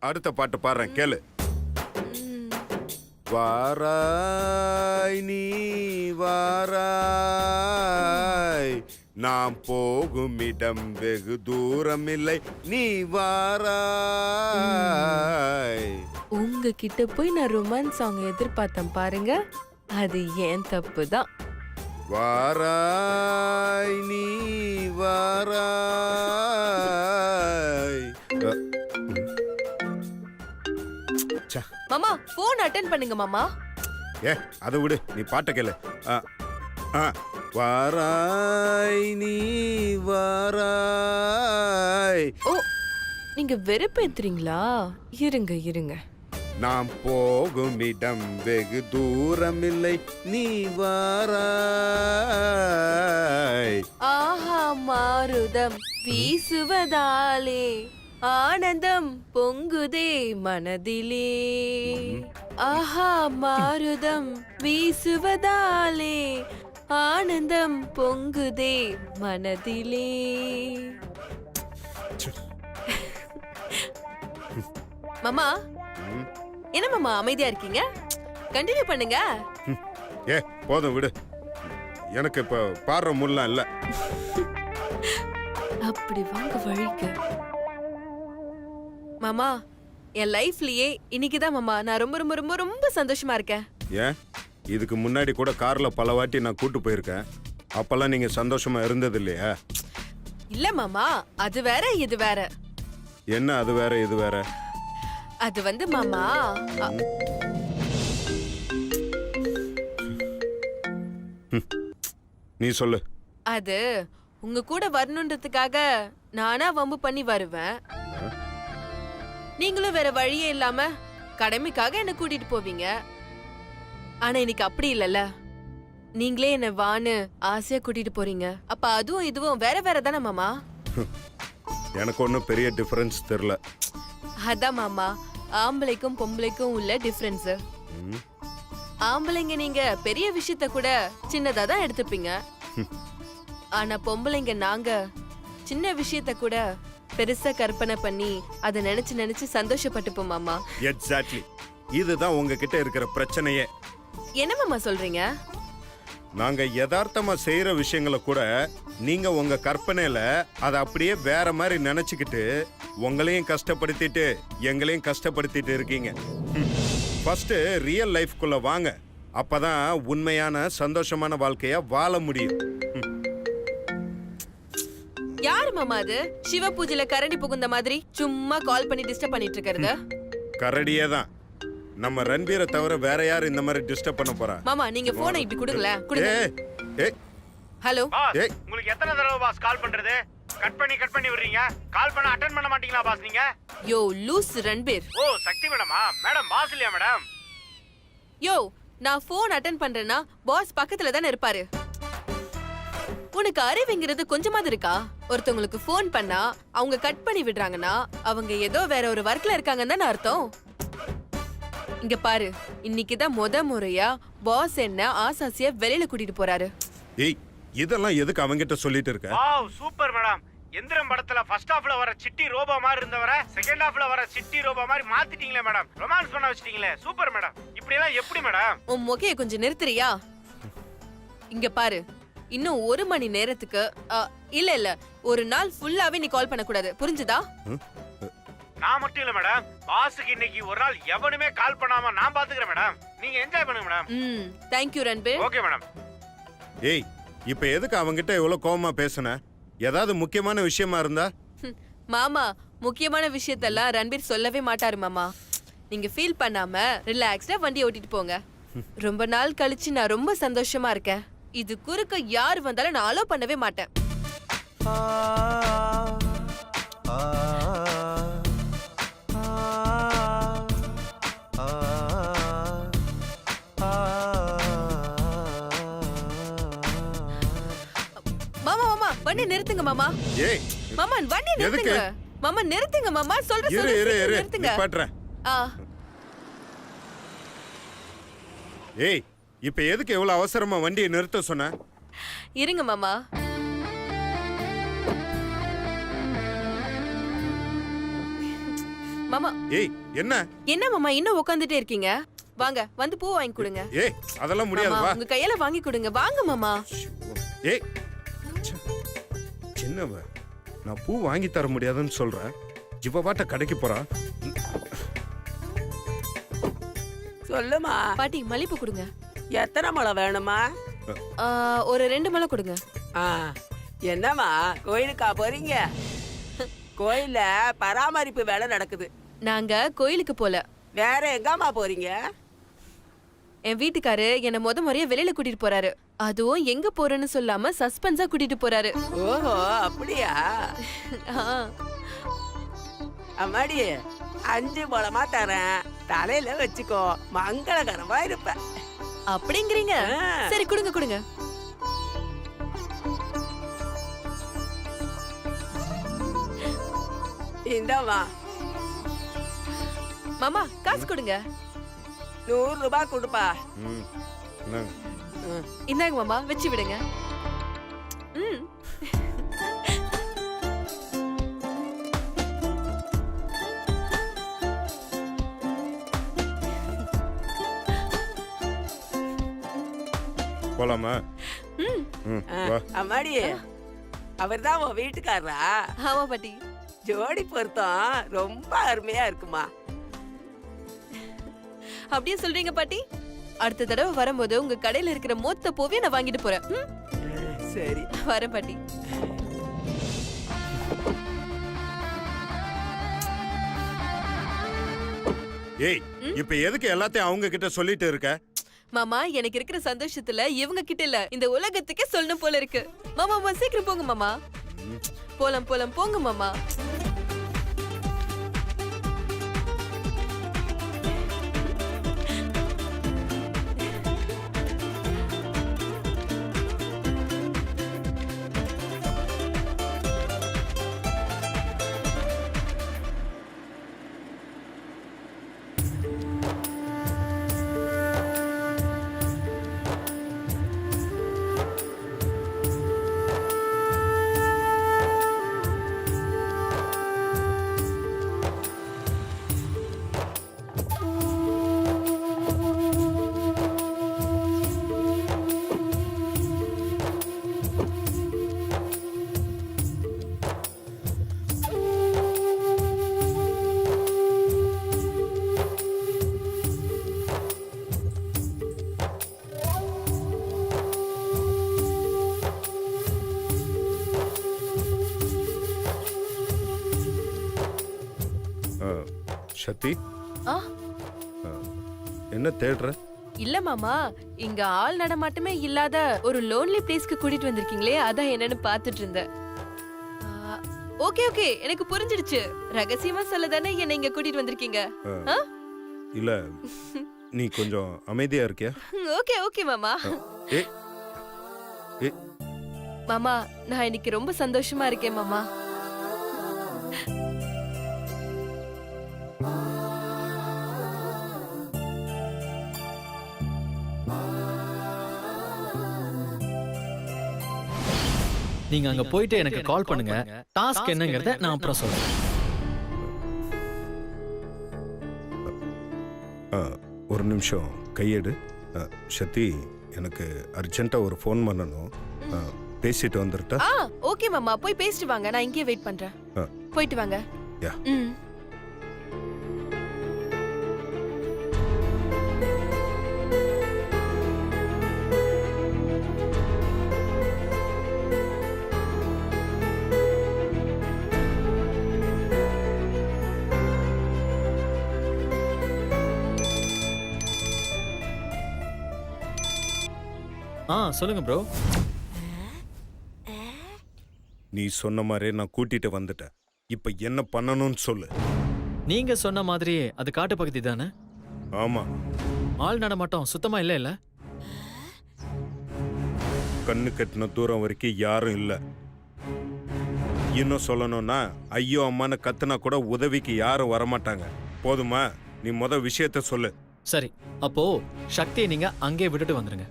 அடுத்த பாட்டு பாடுறேன் கேளு. வாராய் நீ வாராய், நாம் போகும் இடம் வெகு தூரம் இல்லை, நீ வாராய். உங்ககிட்ட போய் நான் ரொமான்ஸ் சாங் எதிர்பார்த்தேன் பாருங்க, அது ஏன் தப்பு தான். வாராய் நீ வாராய். மாமா போன் அட்டெண்ட் பண்ணுங்க மாமா. ஏ அதை விடு, நீ பாட்ட கேளு. வாராய் நீ வாராய். ஓ நீங்க வெறுப்பேத்துறீங்களா? இருங்க இருங்க. நாம் போகும் இடம் வெகு தூரம் இல்லை, நீ வாராய். ஆஹா மாருதம் வீசுவதாலே ஆனந்தம் பொங்குதே மனதிலே. ஆஹா மாருதம் வீசுவதாலே ஆனந்தம் பொங்குதே மனதிலே. மாமா என்ன மாமா அமைதியா இருக்கீங்க? கண்டினியூ பண்ணுங்க. ஏ போதும் விடு, எனக்கு இப்ப பாடுற முல்லாம் இல்ல. அப்படி வாங்க வழிக்கு. மாமா என் லைஃப்லயே இன்னைக்குதான் மாமா நான் ரொம்ப ரொம்ப ரொம்ப ரொம்ப சந்தோஷமா இருக்கேன். ஏன் இதுக்கு முன்னாடி கூட கார்ல பல வாட்டி நான் கூட்டு போயிருக்கேன், அப்பெல்லாம் நீங்க சந்தோஷமா இருந்தது இல்லையா? இல்ல மாமா, அது வேற இது வேற. என்ன அது வேற இது வேற? அது வந்து மாமா நீ சொல்லு. அது உங்க கூட வரணுன்றதுக்காக நானா வம்பு பண்ணி வருவேன், நீங்களும் வேற வழியே இல்லாம கடமைக்காக என்ன கூட்டிட்டு போவீங்க. ஆனா இன்னைக்கு அப்படி இல்லல்ல, நீங்களே என்ன வான்னு ஆசையா கூட்டிட்டு போறீங்க. அப்ப அதுவும் இதுவும் வேற வேற தானே மாமா? எனக்கு ஒன்னும் பெரிய டிஃபரன்ஸ் தெரியல. அதான் மாமா ஆம்பளைக்கும் பொம்பளைக்கும் உள்ள டிஃபரன்ஸ். ஆம்பளைங்க நீங்க பெரிய விஷயத்த கூட சின்னதா தான் எடுத்துப்பீங்க, ஆனா பொம்பளைங்க நாங்க சின்ன விஷயத்த கூட பெருசா கற்பனை பண்ணி அதை நினைச்சு நினைச்சு சந்தோஷப்பட்டுப்போம் மாமா. எக்ஸாக்ட்லி, இதுதான் உங்ககிட்ட இருக்கிற பிரச்சனையே. என்ன மாமா சொல்றீங்க? நாங்க யதார்த்தமா செய்யற விஷயங்களை கூட நீங்க உங்க கற்பனையில அதை அப்படியே வேற மாதிரி நினைச்சுக்கிட்டு உங்களையும் கஷ்டப்படுத்திட்டு எங்களையும் கஷ்டப்படுத்திட்டு இருக்கீங்க. ஃபர்ஸ்ட் ரியல் லைஃப்குள்ள வாங்க, அப்பதான் உண்மையான சந்தோஷமான வாழ்க்கைய வாழ முடியும். யாரு மாமா அது சிவ பூஜையில கரடி புகுந்த மாதிரி சும்மா கால் பண்ணி டிஸ்டர்ப் பண்ணிட்டு இருக்கிறது? கரடியே தான். நம்ம ரன்பீரை தவிர வேற யாரு இந்த மாதிரி டிஸ்டர்ப் பண்ண போறா? மாமா நீங்க போனை இப்படி கொடுங்களே, கொடுங்க. ஹலோ பாஸ், உங்களுக்கு எத்தனை தடவை பாஸ் கால் பண்றது? கட் பண்ணி விடுறீங்க, கால் பண்ண அட்டெண்ட் பண்ண மாட்டீங்களா பாஸ் நீங்க? யோ லூஸ் ரன்பீர். ஓ சக்தி மேடமா? மேடம் பாஸ் இல்லையா மேடம்? யோ நான் போன் அட்டெண்ட் பண்றேன்னா பாஸ் பக்கத்துல தானே இருப்பாரு. உனக்கு அறிவுங்கிறது கொஞ்சமாவது இருக்கா? ஒருத்தவங்களுக்கு போன் பண்ணா அவங்க கட் பண்ணி விடுறாங்கன்னா அவங்க ஏதோ வேற ஒரு வர்க்ல இருக்காங்கன்னு தானே அர்த்தம். இங்க பாரு, இன்னைக்குதான் முறையா பாஸ் என்ன ஆசாசியா வெளியில கூட்டிட்டு போறாரு. ஏய் இதெல்லாம் எதுக்கு அவங்கிட்ட சொல்லிட்டு இருக்க? Wow super madam. எந்திரம் படத்துல ஃபர்ஸ்ட் ஹாஃப்ல வர சிட்டி ரோபோ மாதிரி இருந்தவரை செகண்ட் ஹாஃப்ல வர சிட்டி ரோபோ மாதிரி மாத்திட்டீங்களே மேடம். ரொமான்ஸ் பண்ண வச்சிட்டீங்களே, சூப்பர் மேடம். இப்படி எல்லாம் எப்படி மேடம்? உன் மொக்கைய கொஞ்சம் நிறுத்துறியா? இங்க பாரு, இன்னும் 1 மணி நேரத்துக்கு இல்ல ஒரு நாள் ஃபுல்லாவே நீ கால் பண்ண கூடாது, புரிஞ்சுதா? நான் மட்டும் இல்ல மேடம், பாஸுக்கு இன்னைக்கு ஒரு நாள் எவனுமே கால் பண்ணாம நான் பாத்துக்கிறேன் மேடம். நீங்க என்ஜாய் பண்ணுங்க madam. Thank you Ranbir. Okay madam. ஏய் இப்ப எதுக்கு அவங்கிட்ட இவ்வளவு கோவமா பேசுன? ஏதாவது முக்கியமான விஷயமா இருந்தா? மாமா முக்கியமான விஷயத்தெல்லாம் ரன்பீர் சொல்லவே மாட்டாரு மாமா. நீங்க ஃபீல் பண்ணாம ரிலாக்ஸ்டா வண்டி ஓட்டிட்டு போங்க. ரொம்ப நாள் கழிச்சு நான் ரொம்ப சந்தோஷமா இருக்கேன். இது குறுக்க யார் வந்தாலும் நான் அலோ பண்ணவே மாட்டேன். மாமா மாமா வண்டி நிறுத்துங்க மாமா. ஏய் மாமா வண்டி நிறுத்துங்க. மாமா நிறுத்துங்க மாமா, சொல்றேன் நிறுத்துங்க. நிப்பாட்றேன். ஏய் இப்ப எதுக்கு இவ்வளவு அவசரமா வண்டியை நிறுத்த சொன்ன? இருங்க மாமா. மாமா ஏய் என்ன என்ன மாமா இன்னும் உட்காந்துட்டே இருக்கீங்க? வாங்க வந்து பூ வாங்கி கொடுங்க. ஏய் அதெல்லாம் முடியாது மாமா, வா. உங்க கையால வாங்கி கொடுங்க. வாங்க மாமா. ஏய் சின்னவ நான் பூ வாங்கி தர முடியாதுன்னு சொல்றேன். இவ பாட்ட கடைக்கு போறா. சொல்லுமா. பாட்டி மல்லிப்பூ கொடுங்க. எத்தனை முளம் வேணுமா? ஒரு 2 முழம் கொடுங்க. ஆ, என்னம்மா கோயிலுக்கா போறீங்க? கோயில்ல பராமரிப்பு வேலை நடக்குது. நாங்க கோயிலுக்கு போல. வேற எங்கம்மா போறீங்க? என் வீட்டுக்காரு என்ன முறையா வெளியில கூட்டிட்டு போறாரு. அதுவும் எங்க போறேன்னு சொல்லாம சஸ்பென்ஸா கூட்டிட்டு போறாரு. ஓஹோ, அப்படியா? ஆ, அம்மாடி 5 முழமா தரேன், தலையில வச்சுக்கோ, மங்களகரமா இருப்ப. அப்படிங்கிறீங்க? சரி கொடுங்க கொடுங்க. இந்தம்மா மாமா காசு கொடுங்க. 100 ரூபாய் கொடுப்பா. ம், இந்தாங்க. இந்தாங்க மாமா வச்சு விடுங்க. ம். போலாமா? ம். ம், வா. அம்மாடி அவர்தான் உன் வீட்டுக்காரரா? ஆமா பாட்டி. ஜோடி பொருத்தம் ரொம்ப அருமையா இருக்குமா. அப்படியே சொல்றீங்க பாட்டி? அடுத்த தடவை வரும்போது உங்க கடையில இருக்கிற மொத்த பூவையும் நான் வாங்கிட்டு போறேன். ம்? சரி வரேன் பாட்டி. ஏய் இப்ப எதுக்கு எல்லாத்தையும் அவங்க கிட்ட சொல்லிட்டு இருக்க? மாமா எனக்கு இருக்கிற சந்தோஷத்துல இவங்க கிட்ட இல்ல இந்த உலகத்துக்கே சொல்லணும் போல இருக்கு. மாமா மாமா சீக்கிரம் போங்க மாமா. போலாம் போலாம் போங்க மாமா. சக்தி ஆ, என்ன தேடுற? இல்ல மாமா இங்க ஆள் நடமாட்டமே இல்லாத ஒரு லோன்லி பிளேஸ்க்கு கூட்டிட்டு வந்திருக்கீங்களே அதான் என்னன்னு பாத்துட்டு இருந்தேன். ஓகே ஓகே எனக்கு புரிஞ்சிடுச்சு. ரகசியமா சொல்லதானே என்ன இங்க கூட்டிட்டு வந்திருக்கீங்க. ஆ? இல்ல நீ கொஞ்சம் அமைதியா இருக்கியா? ஓகே ஓகே மாமா. ஏ ஏ மாமா நான் இன்னைக்கு ரொம்ப சந்தோஷமா இருக்கேன் மாமா. நீங்க அங்க போயிட்டு எனக்கு கால் பண்ணுங்க. டாஸ்க் என்னங்கறத நான் அப்புறம் சொல்றேன். ஒரு நிமிஷம் கையெடு. சக்தி எனக்கு அர்ஜென்ட்டா ஒரு ஃபோன் பண்ணணும். பேசிட்டு வந்துட்டா? ஓகே மாமா போய் பேசிட்டு வாங்க. நான் இங்கேயே வெயிட் பண்றேன். போயிட்டு வாங்க. யா. ம். சொல்லுங்க ப்ரோ. நீ சொன்ன மாதிரி நான் கூட்டிட்டு வந்துட்டேன். இப்ப என்ன பண்ணணும்னு சொல்லு. நீங்க சொன்ன மாதிரி அது காட்டு பகுதி தானே? ஆமா. ஆள் நடமாட்டம் சுத்தமா இல்ல இல்ல? கண்ணு கட்டின தூரம் வரைக்கும் யாரும் இல்ல. இன்னும் சொல்லணும்னா ஐயோ அம்மான்னு கத்துனா கூட உதவிக்கு யாரும் வரமாட்டாங்க. போதுமா? நீ விஷயத்த சொல்லு. சரி, அப்போ சக்தியை நீங்க அங்கே விட்டுட்டு வந்துருங்க.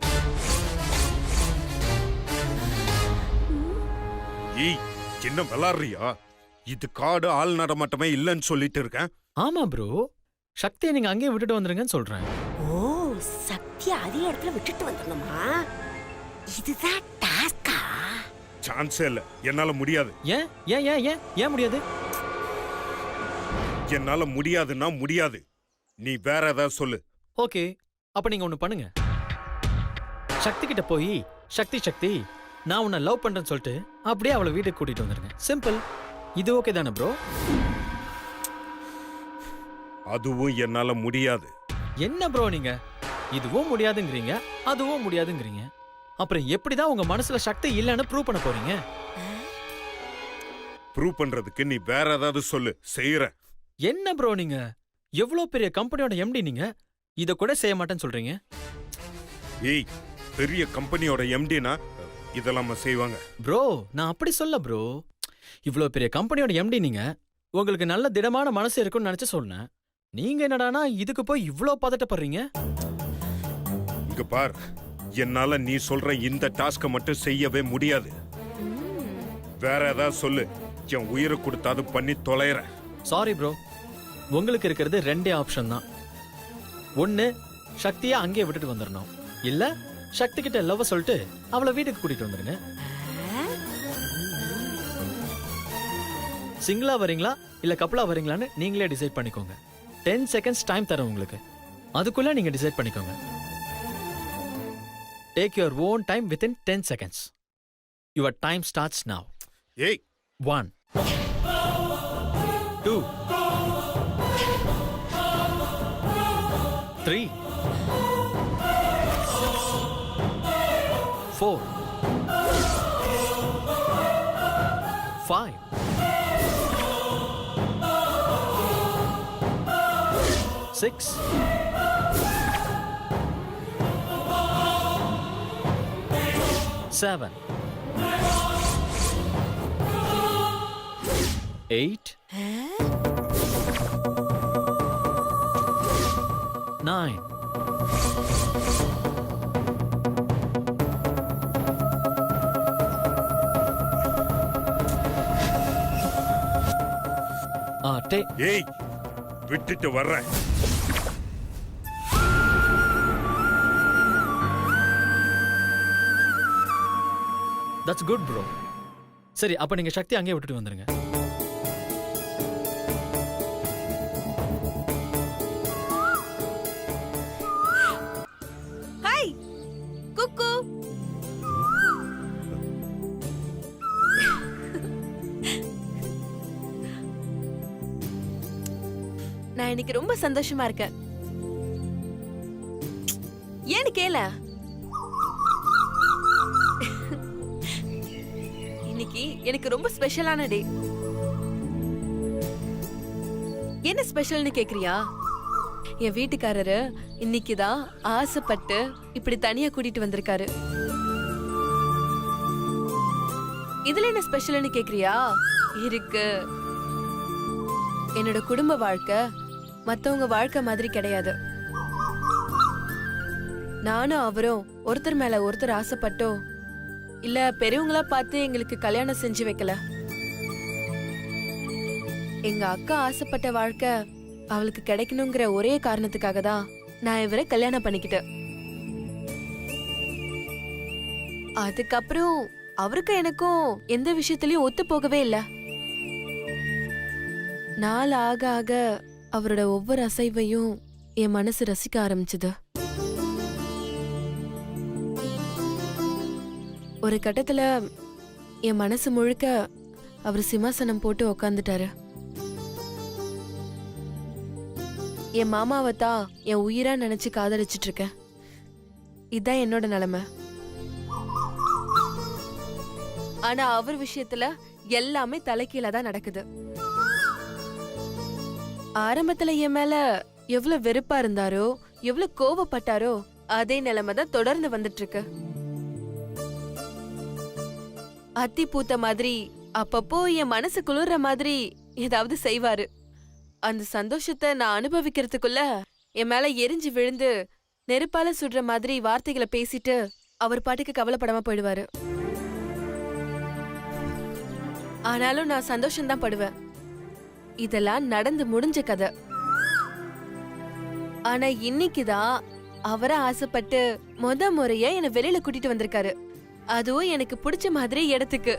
ஏய் என்ன விளாடுறியா? இது காடு ஆள் நடமாட்டமே இல்லைன்னு சொல்லிட்டு இருக்கேன். ஆமா ப்ரோ, சக்தியை நீங்க அங்கேயே விட்டுட்டு வந்துருங்கன்னு சொல்றேன். ஓ, சக்தி அதே இடத்துல விட்டுட்டு வந்துடணுமா? இதுதான் டாஸ்கா? சான்ஸே இல்ல, என்னால முடியாது. ஏன் ஏன் ஏன் ஏன் ஏன் முடியாது? என்னால முடியாதுன்னா முடியாது. நீ வேற ஏதாவது சொல்லு. ஓகே, அப்ப நீங்க ஒண்ணு பண்ணுங்க. சக்தி கிட்ட போய் சக்தி சக்தி நான் உன்னை லவ் பண்றேன்னு சொல்லிட்டு அப்படியே அவளை வீட்டுக்கு கூட்டிட்டு வந்துருங்க. சிம்பிள். இது ஓகே தானே ப்ரோ? அதுவும் என்னால முடியாது. என்ன ப்ரோ நீங்க இதுவும் முடியாதுங்கிறீங்க அதுவும் முடியாதுங்கிறீங்க, அப்புறம் எப்படிதான் உங்க மனசுல சக்தி இல்லைன்னு ப்ரூவ் பண்ண போறீங்க? ப்ரூவ் பண்றதுக்கு நீ வேற ஏதாவது சொல்லு, செய்யறேன். என்ன ப்ரோ நீங்க எவ்வளவு பெரிய கம்பெனியோட எம்டி, நீங்க இத கூட செய்ய மாட்டேன்னு சொல்றீங்க? ஏய், பெரிய கம்பெனியோட எம்டினா இதெல்லாம் செய்வாங்க. ப்ரோ நான் அப்படி சொல்ல ப்ரோ, இவ்வளவு பெரிய கம்பெனியோட எம்டி நீங்க, உங்களுக்கு நல்ல திடமான மனசு இருக்குன்னு நினைச்சு சொன்னேன். நீங்க என்னடானா இதுக்கு போய் இவ்ளோ பதட்டப்படுறீங்க? இங்க பார், என்னால நீ சொல்ற இந்த டாஸ்க மட்டும் செய்யவே முடியாது. வேற ஏதாவது சொல்லு, என் உயிரை கொடுத்தாது பண்ணி தொலைறேன். சாரி ப்ரோ, உங்களுக்கு இருக்கிறது ரெண்டே ஆப்ஷன் தான். ஒன்னு சக்தியை அங்கேயே விட்டுட்டு வந்துடணும், இல்ல சக்தி கிட்ட லவ் சொல்லிட்டு அவளை வீட்டுக்கு கூட்டிட்டு வந்துருங்க. சிங்கிளா வரீங்களா இல்ல கப்பலா வரீங்களான்னு நீங்களே டிசைட் பண்ணிக்கோங்க. 10 seconds டைம் தரேன் உங்களுக்கு, அதுக்குள்ள நீங்க டிசைட் பண்ணிக்கோங்க. Take your own time within 10 seconds. Your time starts now. ஏய், 1 2 3 4 5 6 7 8 9 ஏய், விட்டுட்டு வர்றேன். That's good bro. சரி, அப்ப நீங்க சக்தி அங்கேயே விட்டுட்டு வந்துருங்க. ஹாய் குக்கு. நான் இன்னைக்கு ரொம்ப சந்தோஷமா இருக்கேன். ஏன்னு கேள, இன்னைக்கு எனக்கு ரொம்ப ஸ்பெஷலான டே. என்ன ஸ்பெஷல்னு கேக்குறியா? என் வீட்டுக்காரரு இன்னைக்குதான் ஆசைப்பட்டு இப்படி தனியா கூட்டிட்டு வந்திருக்காரு. இதுல என்ன ஸ்பெஷல்னு கேக்குறியா? இருக்கு. என்னோட குடும்ப வாழ்க்கை மத்தவங்க வாழ்க்கை மாதிரி கிடையாது. நானும் அவரும் ஒருத்தர் மேல ஒருத்தர் ஆசைப்பட்டோ இல்ல பெரியவங்களா பார்த்து எங்களுக்கு கல்யாணம் செஞ்சு வைக்கல. எங்க அக்கா ஆசைப்பட்ட வாழ்க்கை அவளுக்கு கிடைக்கணுங்கிற ஒரே காரணத்துக்காக தான் நான் இவரை கல்யாணம் பண்ணிக்கிட்டேன். அதுக்கப்புறம் அவருக்கும் எனக்கும் எந்த விஷயத்திலயும் ஒத்து போகவே இல்ல. நாள் ஆக ஆக அவரோட ஒவ்வொரு அசைவையும் என் மனசு ரசிக்க ஆரம்பிச்சது. ஒரு கட்டத்துல என் மனசு முழுக்க அவர் சிம்மாசனம் போட்டு உக்காந்துட்டாரு. என் மாமாவை தான் என் உயிரா நினைச்சு காதலிச்சிட்டு இருக்கேன். இதுதான் என்னோட நிலைமை. ஆனா அவர் விஷயத்துல எல்லாமே தலைகீழா தான் நடக்குது. ஆரம்பத்துல என் மேல எவ்வளவு வெறுப்பா இருந்தாரோ, எவ்வளவு கோவப்பட்டாரோ, அதே நிலைமை தான் தொடர்ந்து வந்துட்டு இருக்கு. அத்தி பூத்த மாதிரி அப்பப்போ என் மனசு குளிர்ற மாதிரி ஏதாவது செய்வாரு. அந்த சந்தோஷத்தை நான் அனுபவிக்கிறதுக்குள்ள என் மேல எரிஞ்சு விழுந்து நெருப்பால சுடுற மாதிரி வார்த்தைகளை பேசிட்டு அவர் பாட்டுக்கு கவலைப்படாம போயிடுவாரு. ஆனாலும் நான் சந்தோஷம்தான் படுவேன். இதெல்லாம் நடந்து முடிஞ்ச கதை. ஆனா இன்னைக்குதான் அவரை ஆசைப்பட்டு முறையா என்னை வெளியில கூட்டிட்டு வந்திருக்காரு. அதுவும் எனக்கு பிடிச்ச மாதிரி இடத்துக்கு.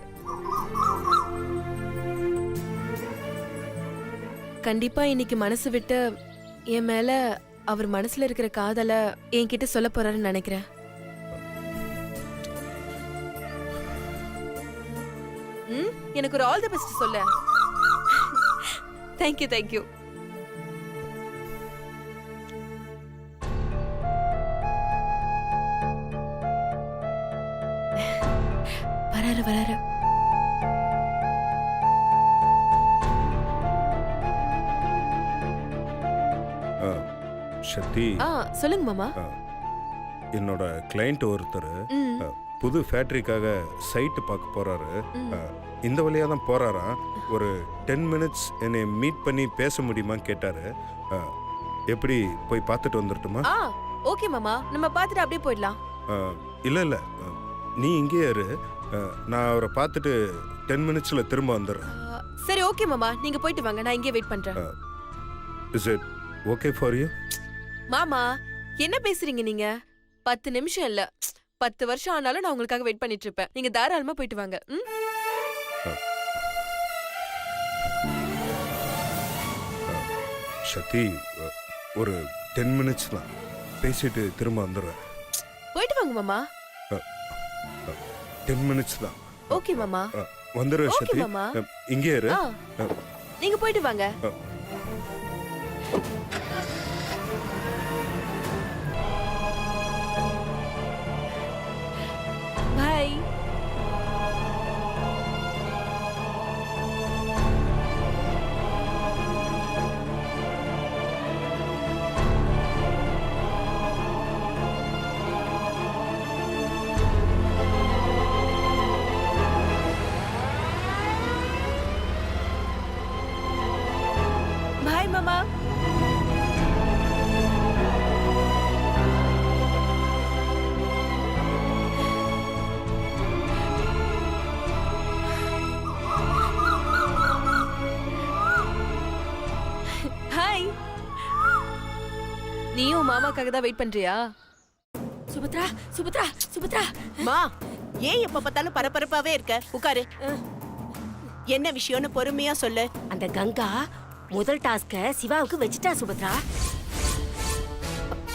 கண்டிப்பா இன்னைக்கு மனசு விட்டு என் மேல அவர் மனசுல இருக்கிற காதல என்கிட்ட சொல்ல போறாருன்னு நினைக்கிறேன். எனக்கு ஒரு ஆல் தி பெஸ்ட் சொல்ல. Thank you thank you. வராரு வராரு. சக்தி, சொல்லுங்க மாமா. என்னோட கிளைண்ட் ஒருத்தர் புது ஃபேக்டரிக்காக சைட்டு பார்க்க போறாரு. இந்த வழியா தான் போறாரா. ஒரு 10 மினிட்ஸ் என்னை மீட் பண்ணி பேச முடியுமான்னு கேட்டாரு. எப்படி போய் பார்த்துட்டு வந்துடட்டுமா? ஓகே மாமா, நம்ம பார்த்துட்டு அப்படியே போயிடலாம். இல்லை இல்லை, நீ இங்கே இரு. நான் அவரை பார்த்துட்டு 10 மினிட்ஸ்ல திரும்ப வந்துடுறேன். சரி ஓகே மாமா, நீங்க போயிட்டு வாங்க, நான் இங்கே வெயிட் பண்றேன். Is it okay for you? மாமா என்ன பேசுறீங்க நீங்க? 10 நிமிஷம் இல்ல, 10 வருஷம் ஆனாலும் நான் உங்களுக்காக வெயிட் பண்ணிட்டு இருப்பேன். நீங்க தாராளமா போயிட்டு வாங்க. சக்தி, ஒரு 10 மினிட்ஸ் தான், பேசிட்டு திரும்ப வந்துடுறேன். போயிட்டு வாங்க மாமா. 10 மினிட்ஸ் தான். ஓகே மாமா, வந்துடுறேன் ஓகே சக்தி. மாமா. இங்கே இரு. நீங்க போயிட்டு வாங்க. பாய். பாய் மாமா. ஹாய். நீயும் மாமாக்காக தான் வெயிட் பண்றியா? சுபத்ரா சுபத்ரா சுபத்ரா. மா, ஏன் எப்ப பார்த்தாலும் பரபரப்பாவே இருக்க? உட்காரு. என்ன விஷயம்னு பொறுமையா சொல்லு. அந்த கங்கா முதல் டாஸ்க சிவாவுக்கு வச்சுட்டா சுபத்ரா.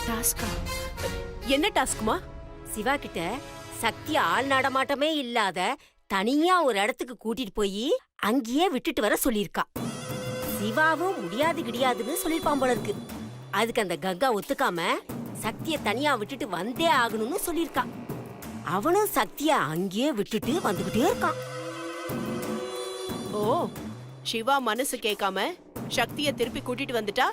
டாஸ்கா? என்ன டாஸ்க்மா? சிவா கிட்ட சக்தி ஆள் நடமாட்டமே இல்லாத தனியா ஒரு இடத்துக்கு கூட்டிட்டு போய் அங்கேயே விட்டுட்டு வர சொல்லியிருக்கா. சிவாவும் முடியாது கிடையாதுன்னு சொல்லிருப்பான் போல இருக்கு. அதுக்கு அந்த கங்கா ஒத்துக்காம சக்திய தனியா விட்டுட்டு வந்தே ஆகணும்னு சொல்லியிருக்கா. அவனும் சக்திய அங்கேயே விட்டுட்டு வந்துகிட்டே இருக்கான். ஓ, சிவா மனசு கேட்காம சக்திய திருப்பி கூட்டிட்டு வந்துட்டா.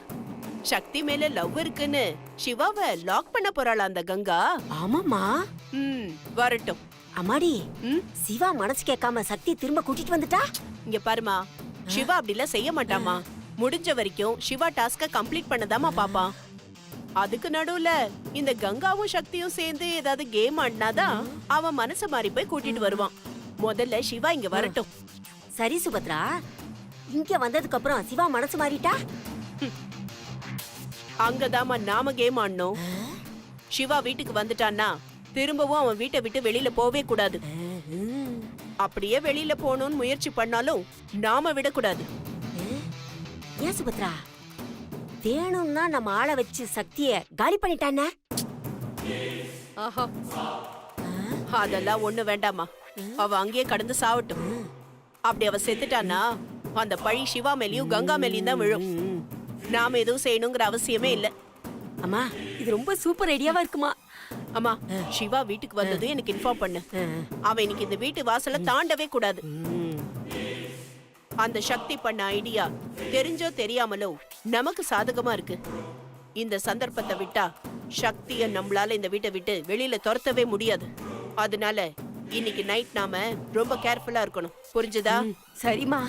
சக்தி மேல லவ் இருக்குன்னு சிவாவை லாக் பண்ண போறாளா அந்த கங்கா? ஆமாமா. வரட்டும். அம்மாடி, சிவா மனசு கேட்காம சக்தி திரும்ப கூட்டிட்டு வந்துட்டா. இங்க பாருமா, சிவா அப்படிலாம் செய்ய மாட்டாமா. முடிஞ்ச வரைக்கும் சிவா டாஸ்க கம்ப்ளீட் பண்ணதாமா பாப்பான். அதுக்கு நடுவுல இந்த கங்காவும் சக்தியும் சேர்ந்து ஏதாவது கேம் ஆடினாதான் அவன் மனசு மாறி போய் கூட்டிட்டு வருவான். முதல்ல சிவா இங்க வரட்டும். சரி சுபத்ரா, இங்க வந்ததுக்கு அப்புறம் சிவா மனசு மாறிட்டா? அங்கதாமா நாம கேம் ஆடணும். சிவா வீட்டுக்கு வந்துட்டான்னா திரும்பவும் அவன் வீட்டை விட்டு வெளியில போவே கூடாது. அப்படியே வெளியில போகணும்னு முயற்சி பண்ணாலும் நாம விடக்கூடாது. ஏன் சுபத்ரா, வேணும்னா நம்ம ஆளை வச்சு சக்திய காலி பண்ணிட்டானே. ஆஹா, அதெல்லாம் ஒண்ணு வேண்டாமா. அவ அங்கேயே கடந்து சாவட்டும். அப்படி அவ செத்துட்டானா அந்த பழி சிவா மேலயும் கங்கா மேலயும் தான் விழும். நாம எதுவும் செய்யணுங்கிற அவசியமே இல்ல. அம்மா, இது ரொம்ப சூப்பர் ஐடியாவா இருக்குமா. அம்மா, சிவா வீட்டுக்கு வந்ததும் எனக்கு இன்ஃபார்ம் பண்ணு. அவன் இன்னைக்கு இந்த வீட்டு வாசல தாண்டவே கூடாது. அந்த சக்தி பண்ண ஐடியா தெரிஞ்சோ தெரியாமலோ நமக்கு சாதகமா இருக்கு. இந்த சந்தர்ப்பத்தை விட்டா சக்திய நம்மளால இந்த வீட்டை விட்டு வெளியில துரத்தவே முடியாது. அதனால இன்னைக்கு நைட் நாம ரொம்ப கேர்ஃபுல்லா இருக்கணும். புரிஞ்சுதா? சரிம்மா.